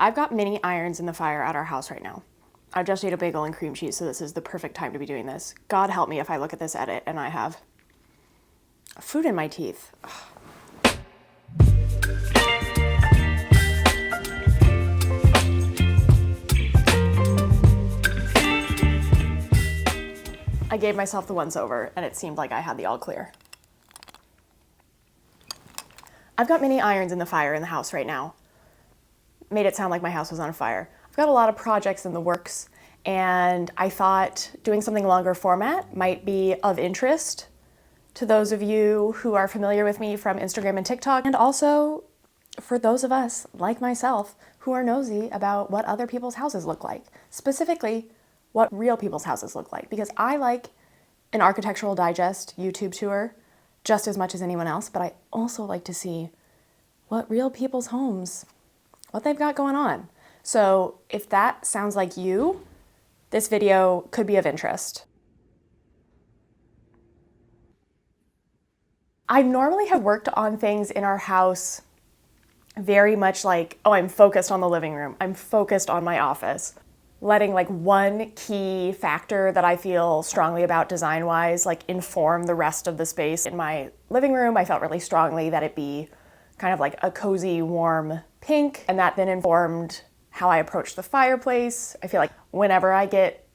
I've got mini irons in the fire at our house right now. I just ate a bagel and cream cheese, so this is the perfect time to be doing this. God help me if I look at this edit and I have food in my teeth. I gave myself the once over and it seemed like I had the all clear. I've got mini irons in the fire in the house right now. Made it sound like my house was on fire. I've got a lot of projects in the works and I thought doing something longer format might be of interest to those of you who are familiar with me from Instagram and TikTok, and also for those of us like myself who are nosy about what other people's houses look like, specifically what real people's houses look like, because I like an Architectural Digest YouTube tour just as much as anyone else, but I also like to see what real people's homes, what they've got going on. So if that sounds like you, this video could be of interest. I normally have worked on things in our house very much like, oh, I'm focused on the living room, I'm focused on my office. Letting like one key factor that I feel strongly about design-wise like inform the rest of the space. In my living room, I felt really strongly that it be kind of like a cozy, warm pink, and that then informed how I approach the fireplace. I feel like whenever I get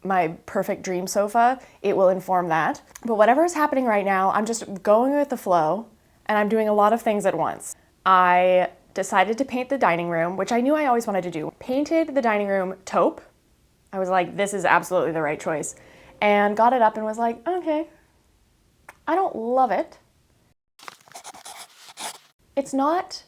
my perfect dream sofa, it will inform that. But whatever is happening right now, I'm just going with the flow and I'm doing a lot of things at once. I decided to paint the dining room, which I knew I always wanted to do. Painted the dining room taupe. I was like, this is absolutely the right choice. And got it up and was like, okay, I don't love it. It's not,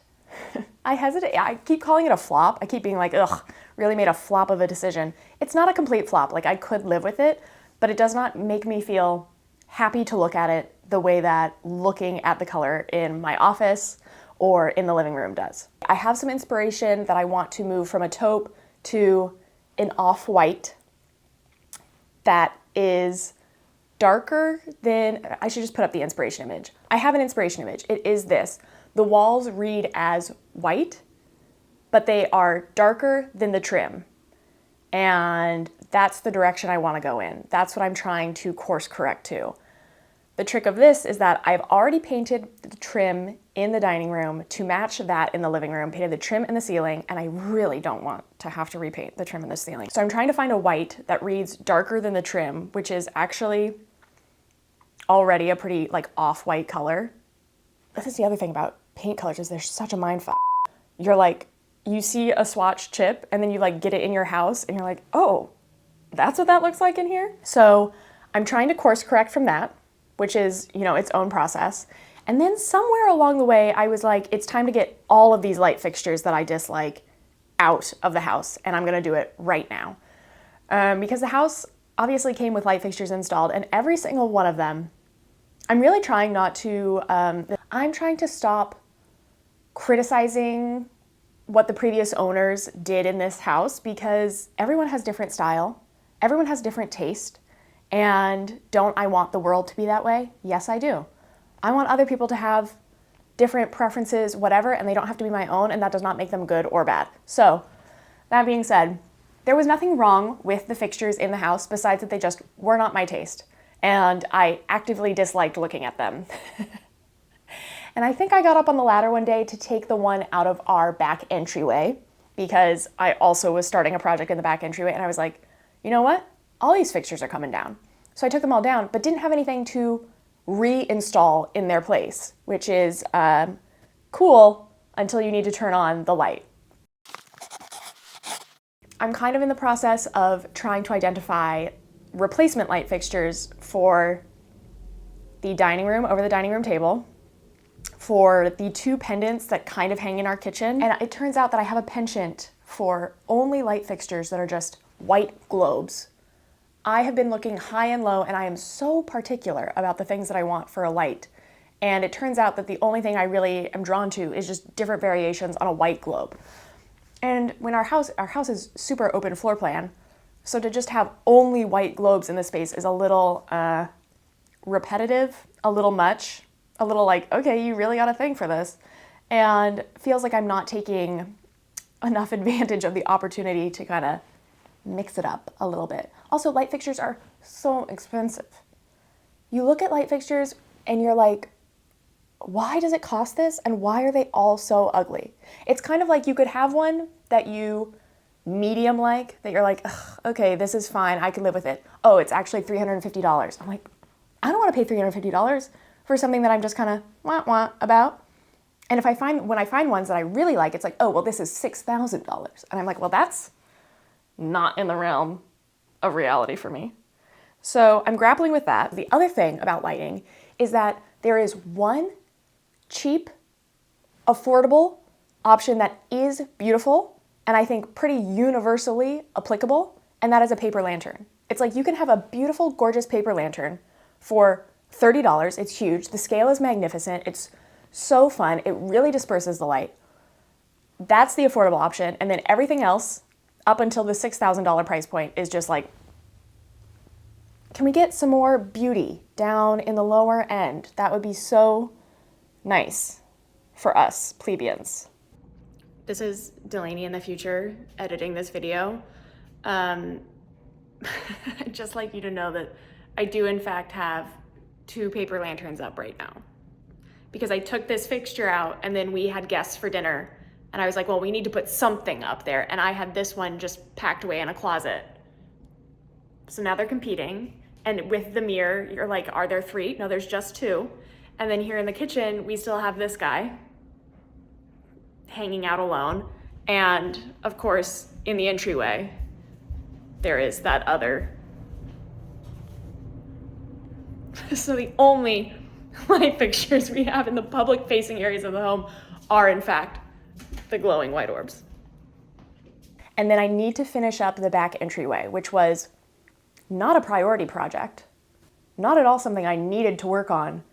I hesitate, I keep calling it a flop. I keep being like, ugh, really made a flop of a decision. It's not a complete flop, like I could live with it, but it does not make me feel happy to look at it the way that looking at the color in my office or in the living room does. I have some inspiration that I want to move from a taupe to an off-white that is darker than, I should just put up the inspiration image. I have an inspiration image. It is this. The walls read as white, but they are darker than the trim. And that's the direction I want to go in. That's what I'm trying to course correct to. The trick of this is that I've already painted the trim in the dining room to match that in the living room, painted the trim in the ceiling, and I really don't want to have to repaint the trim in the ceiling. So I'm trying to find a white that reads darker than the trim, which is actually already a pretty like off-white color. This is the other thing about paint colors is they're such a mindfuck. You're like, you see a swatch chip and then you like get it in your house and you're like, oh, that's what that looks like in here? So I'm trying to course correct from that, which is, you know, its own process. And then somewhere along the way, I was like, it's time to get all of these light fixtures that I dislike out of the house, and I'm gonna do it right now. Because the house obviously came with light fixtures installed, and every single one of them, I'm really trying not to, I'm trying to stop criticizing what the previous owners did in this house, because everyone has different style, everyone has different taste, and don't I want the world to be that way? Yes, I do. I want other people to have different preferences, whatever, and they don't have to be my own, and that does not make them good or bad. So, that being said, there was nothing wrong with the fixtures in the house besides that they just were not my taste, and I actively disliked looking at them. And I think I got up on the ladder one day to take the one out of our back entryway, because I also was starting a project in the back entryway, and I was like, you know what? All these fixtures are coming down. So I took them all down, but didn't have anything to reinstall in their place, which is cool until you need to turn on the light. I'm kind of in the process of trying to identify replacement light fixtures for the dining room over the dining room table, for the two pendants that kind of hang in our kitchen. And it turns out that I have a penchant for only light fixtures that are just white globes. I have been looking high and low, and I am so particular about the things that I want for a light. And it turns out that the only thing I really am drawn to is just different variations on a white globe. And when our house is super open floor plan, so to just have only white globes in this space is a little repetitive, a little much, a little like, okay, you really got a thing for this. And feels like I'm not taking enough advantage of the opportunity to kind of mix it up a little bit. Also, light fixtures are so expensive. You look at light fixtures and you're like, why does it cost this? And why are they all so ugly? It's kind of like you could have one that you medium like, that you're like, okay, this is fine, I can live with it. Oh, it's actually $350. I'm like, I don't want to pay $350 for something that I'm just kind of wah about. And when I find ones that I really like, it's like, oh, well, this is $6,000. And I'm like, well, that's not in the realm of reality for me. So I'm grappling with that. The other thing about lighting is that there is one cheap, affordable option that is beautiful and I think pretty universally applicable, and that is a paper lantern. It's like you can have a beautiful, gorgeous paper lantern for $30. It's huge. The scale is magnificent. It's so fun. It really disperses the light. That's the affordable option. And then everything else up until the $6,000 price point is just like, can we get some more beauty down in the lower end? That would be so nice for us plebeians. This is Delaney in the future editing this video. I'd just like you to know that I do in fact have 2 paper lanterns up right now, because I took this fixture out and then we had guests for dinner and I was like, well, we need to put something up there. And I had this one just packed away in a closet. So now they're competing. And with the mirror, you're like, are there 3? No, there's just 2. And then here in the kitchen, we still have this guy hanging out alone. And of course, in the entryway, there is that other. So the only light fixtures we have in the public facing areas of the home are in fact the glowing white orbs. And then I need to finish up the back entryway, which was not a priority project, not at all something I needed to work on.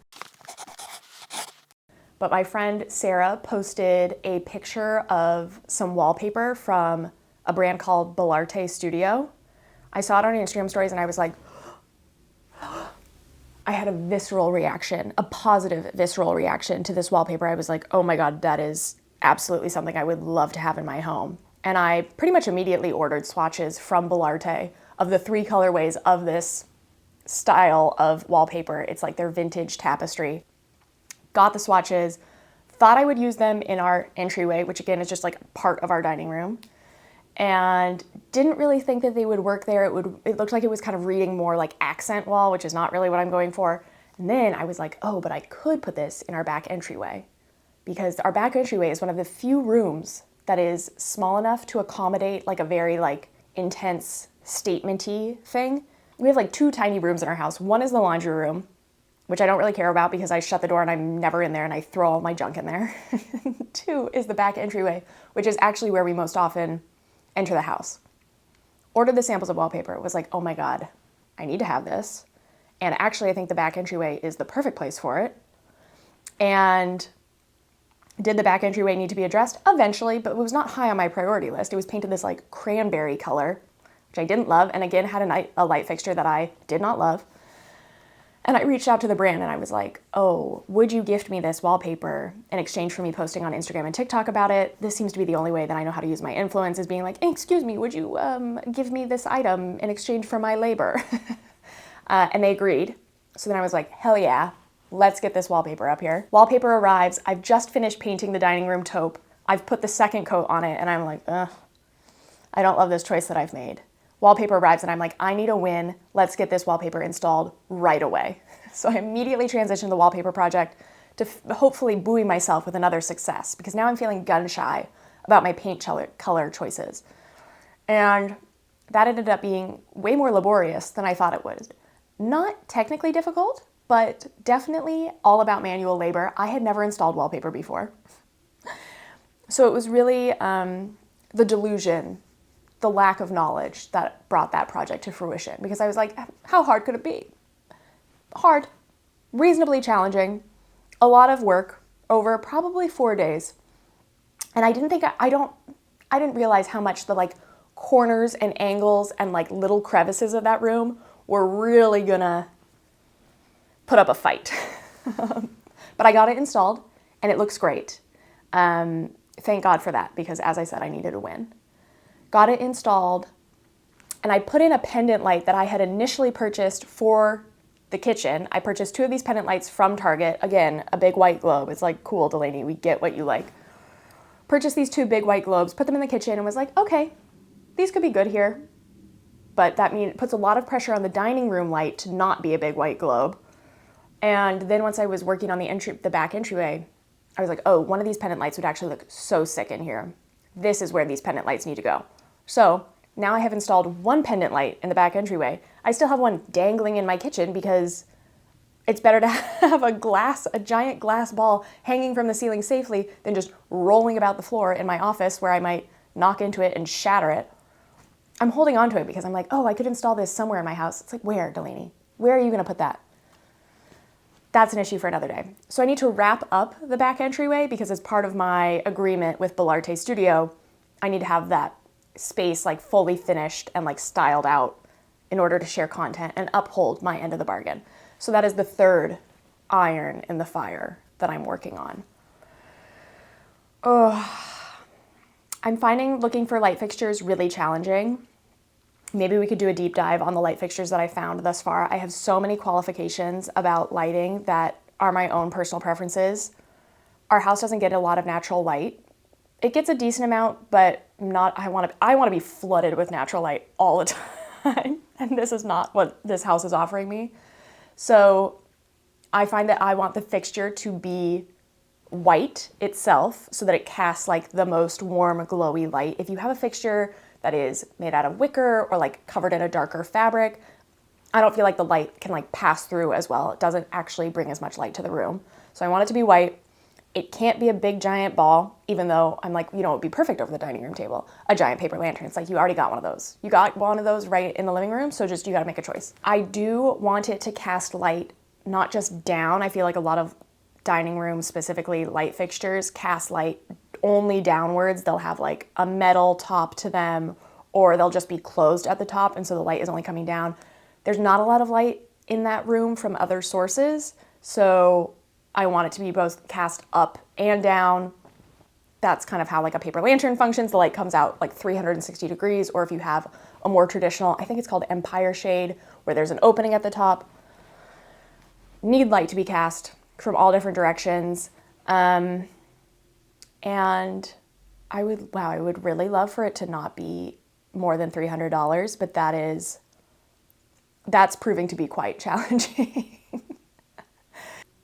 But my friend Sarah posted a picture of some wallpaper from a brand called Bellarte Studio. I saw it on Instagram stories and I was like, I had a visceral reaction, a positive visceral reaction to this wallpaper. I was like, oh my God, that is absolutely something I would love to have in my home. And I pretty much immediately ordered swatches from Bellarte of the 3 colorways of this style of wallpaper. It's like their vintage tapestry. Got the swatches, thought I would use them in our entryway, which again is just like part of our dining room, and didn't really think that they would work there. It looked like it was kind of reading more like accent wall, which is not really what I'm going for. And then I was like, oh, but I could put this in our back entryway, because our back entryway is one of the few rooms that is small enough to accommodate like a very like intense statement-y thing. We have like 2 tiny rooms in our house. One is the laundry room, which I don't really care about because I shut the door and I'm never in there and I throw all my junk in there. 2 is the back entryway, which is actually where we most often enter the house. Ordered the samples of wallpaper. Was like, oh my God, I need to have this. And actually I think the back entryway is the perfect place for it. And did the back entryway need to be addressed? Eventually, but it was not high on my priority list. It was painted this like cranberry color, which I didn't love, and again had a light fixture that I did not love. And I reached out to the brand and I was like, oh, would you gift me this wallpaper in exchange for me posting on Instagram and TikTok about it? This seems to be the only way that I know how to use my influence, is being like, hey, excuse me, would you give me this item in exchange for my labor? And they agreed. So then I was like, hell yeah, let's get this wallpaper up here. Wallpaper arrives. I've just finished painting the dining room taupe. I've put the second coat on it and I'm like, ugh, I don't love this choice that I've made. Wallpaper arrives and I'm like, I need a win. Let's get this wallpaper installed right away. So I immediately transitioned the wallpaper project to hopefully buoy myself with another success, because now I'm feeling gun shy about my paint color choices. And that ended up being way more laborious than I thought it would. Not technically difficult, but definitely all about manual labor. I had never installed wallpaper before. So it was really the delusion, the lack of knowledge that brought that project to fruition, because I was like, how hard could it be? Hard, reasonably challenging, a lot of work over probably 4 days. And I didn't realize how much the like corners and angles and like little crevices of that room were really gonna put up a fight. But I got it installed and it looks great. thank God for that, because as I said, I needed a win. Got it installed, and I put in a pendant light that I had initially purchased for the kitchen. I purchased 2 of these pendant lights from Target. Again, a big white globe. It's like, cool, Delaney, we get what you like. Purchased these 2 big white globes, put them in the kitchen, and was like, okay, these could be good here. But that means it puts a lot of pressure on the dining room light to not be a big white globe. And then once I was working on the back entryway, I was like, oh, one of these pendant lights would actually look so sick in here. This is where these pendant lights need to go. So now I have installed 1 pendant light in the back entryway. I still have one dangling in my kitchen because it's better to have a giant glass ball hanging from the ceiling safely than just rolling about the floor in my office where I might knock into it and shatter it. I'm holding on to it because I'm like, oh, I could install this somewhere in my house. It's like, where, Delaney? Where are you going to put that? That's an issue for another day. So I need to wrap up the back entryway because as part of my agreement with Bellarte Studio, I need to have that space like fully finished and like styled out in order to share content and uphold my end of the bargain. So that is the 3rd iron in the fire that I'm working on. I'm finding looking for light fixtures really challenging. Maybe we could do a deep dive on the light fixtures that I found thus far. I have so many qualifications about lighting that are my own personal preferences. Our house doesn't get a lot of natural light. It gets a decent amount, but not. I want to be flooded with natural light all the time, and this is not what this house is offering me. So I find that I want the fixture to be white itself so that it casts like the most warm, glowy light. If you have a fixture that is made out of wicker or like covered in a darker fabric, I don't feel like the light can like pass through as well. It doesn't actually bring as much light to the room. So I want it to be white. It can't be a big giant ball, even though I'm like, it'd be perfect over the dining room table. A giant paper lantern. It's like, you already got one of those. You got one of those right in the living room, so you gotta make a choice. I do want it to cast light, not just down. I feel like a lot of dining rooms, specifically light fixtures, cast light only downwards. They'll have like a metal top to them, or they'll just be closed at the top, and so the light is only coming down. There's not a lot of light in that room from other sources, so I want it to be both cast up and down. That's kind of how like a paper lantern functions. The light comes out like 360 degrees, or if you have a more traditional, I think it's called Empire shade, where there's an opening at the top. Need light to be cast from all different directions. And I would really love for it to not be more than $300, but that's proving to be quite challenging.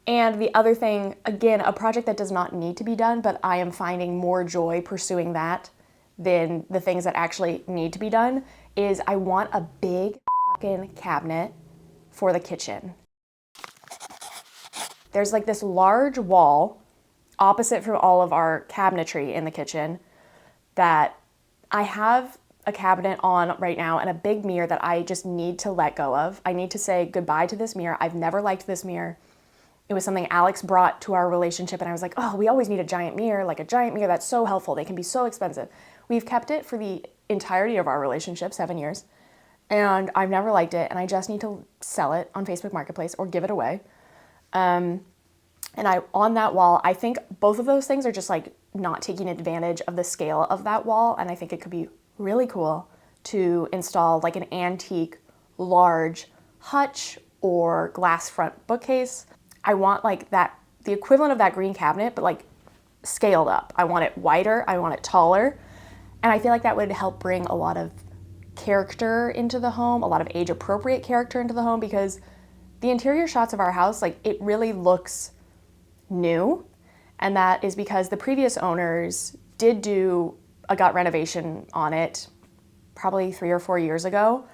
And the other thing, again, a project that does not need to be done, but I am finding more joy pursuing that than the things that actually need to be done, is I want a big fucking cabinet for the kitchen. There's like this large wall opposite from all of our cabinetry in the kitchen that I have a cabinet on right now and a big mirror that I just need to let go of. I need to say goodbye to this mirror. I've never liked this mirror. It was something Alex brought to our relationship, and I was like, oh, we always need a giant mirror, that's so helpful. They can be so expensive. We've kept it for the entirety of our relationship, 7 years, and I've never liked it, and I just need to sell it on Facebook Marketplace or give it away. And on that wall, I think both of those things are just like not taking advantage of the scale of that wall, and I think it could be really cool to install like an antique, large hutch or glass front bookcase. I want like that, the equivalent of that green cabinet, but like scaled up. I want it wider, I want it taller, and I feel like that would help bring a lot of character into the home, a lot of age-appropriate character into the home, because the interior shots of our house, like it really looks new, and that is because the previous owners did do a gut renovation on it probably 3 or 4 years ago,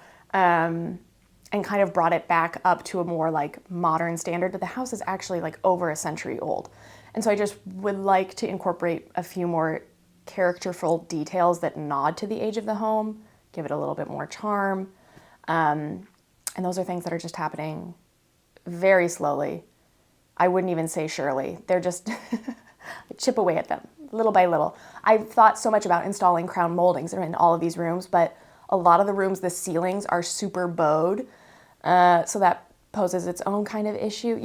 and kind of brought it back up to a more like modern standard, but the house is actually like over a century old. And so I just would like to incorporate a few more characterful details that nod to the age of the home, give it a little bit more charm. And those are things that are just happening very slowly. I wouldn't even say surely. They're just chip away at them little by little. I've thought so much about installing crown moldings in all of these rooms, but a lot of the rooms, the ceilings are super bowed. So that poses its own kind of issue.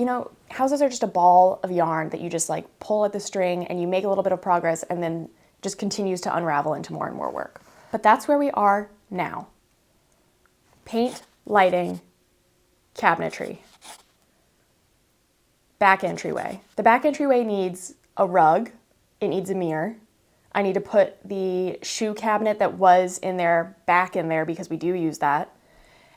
Houses are just a ball of yarn that you just like pull at the string and you make a little bit of progress and then just continues to unravel into more and more work. But that's where we are now. Paint, lighting, cabinetry. Back entryway. The back entryway needs a rug. It needs a mirror. I need to put the shoe cabinet that was in there back in there because we do use that.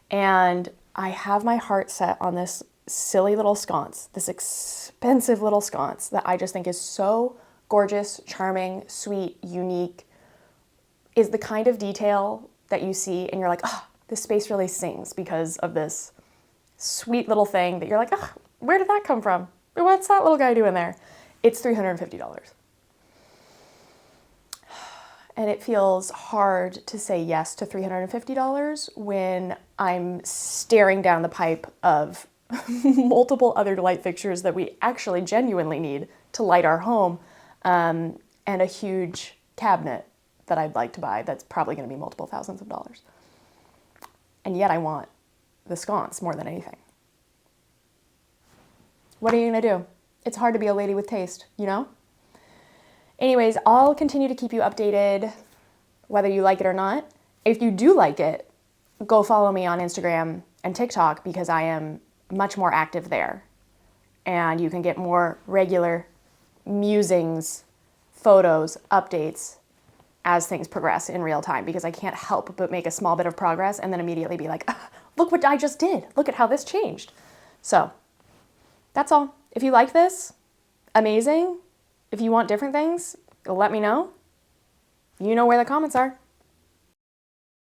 And I have my heart set on this silly little sconce, this expensive little sconce that I just think is so gorgeous, charming, sweet, unique, is the kind of detail that you see and you're like, oh, this space really sings because of this sweet little thing that you're like, oh, where did that come from? What's that little guy doing there? It's $350. And it feels hard to say yes to $350 when I'm staring down the pipe of multiple other light fixtures that we actually genuinely need to light our home, and a huge cabinet that I'd like to buy that's probably going to be multiple thousands of dollars. And yet I want the sconce more than anything. What are you going to do? It's hard to be a lady with taste, you know? Anyways, I'll continue to keep you updated whether you like it or not. If you do like it, go follow me on Instagram and TikTok because I am much more active there. And you can get more regular musings, photos, updates as things progress in real time because I can't help but make a small bit of progress and then immediately be like, look what I just did. Look at how this changed. So that's all. If you like this, amazing. If you want different things, let me know. You know where the comments are.